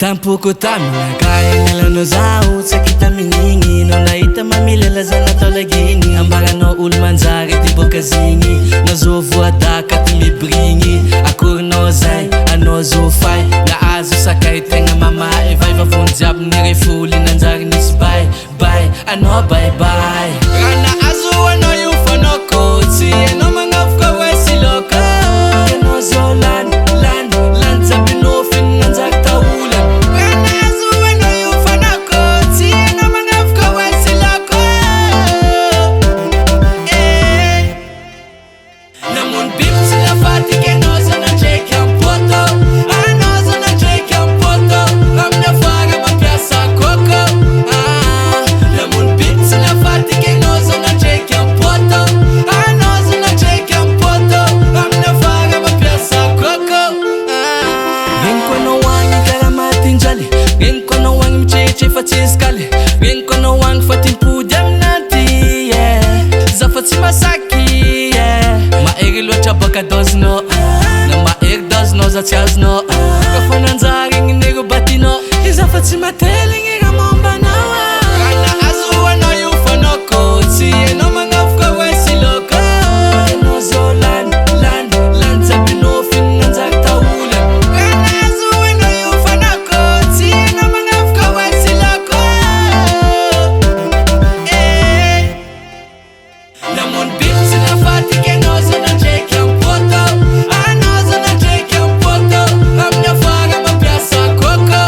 Tampoko tamina kaya nilano zaho sa kita miningin no nahita mamilala za natao lagini ambaranao olo manjary ty boka zigny nazo voadaka ty mibrigny akorinao zay anao zo fay nahazo sakay tegna mamae vai vavony jiaby nirefoly nanjary nisy bay bay anao bye bye raha nahazo anao io fanao kotsy anao magnavoka hoe sy loko anao zo lany jiaby nofiny nanjary taolany raha nahazo anao io fanao kotsy anao magnavoka hoe sy loko namono biby tsy nafatiky anao zanadraiky ampoto anao zanadraiky ampoto amin'ny afara mampiasa koko namono biby tsy nafatiky anao zanadraiky ampoto anao zanadraiky ampoto amin'ny afara mampiasa koko reniko anao agny karaha matinjaly reniko anao agny mitrehitre fa tsy esikaly reniko anao agny fa timpody aminanty zafa tsy masaky mahery loatra baka dozinao na mahery dozinao za tsy azonao kafa nanjary igny nero batinao izafa tsy mately igny raha mombanao raha nahazo anao io fanao kotsy anao magnavoka hoe sy loko anao zo lany jiaby nofiny nanjary taolany raha nahazo anao io fanao kotsy anao magnavoka hoe sy loko namono biby tsy nafatiky anao zanadraiky ampoto anao zanadraiky ampoto amin'ny afara mampiasa koko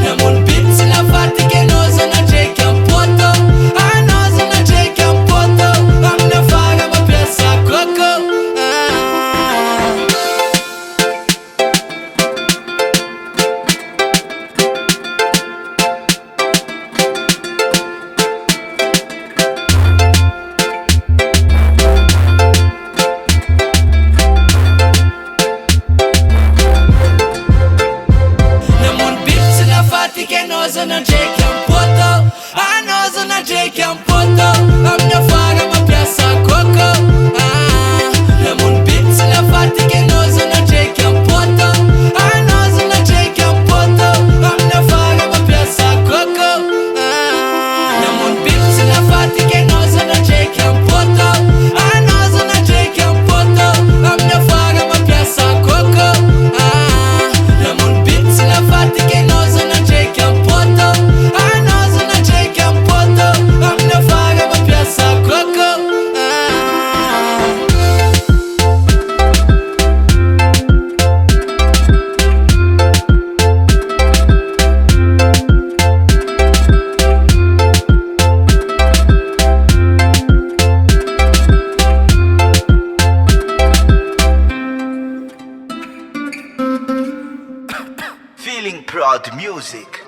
namono biby tsy nafatiky anao zanadraiky ampoto anao zanadraiky ampoto amin'ny afara mampiasa koko namono biby tsy nafatiky anao zanadraiky ampoto anao zanadraiky ampoto amin'ny afara mampiasa koko namono biby tsy nafatiky anao zanadraiky ampoto anao zanadraiky ampoto amin'ny afara mampiasa koko namono biby tsy nafatiky anao zanadraiky ampoto anao zanadraiky ampoto amin'ny afara mampiasa koko namono biby tsy nafatiky anao zanadraiky ampoto anao zanadraiky ampoto amin'ny afara mampiasa koko Feeling proud music.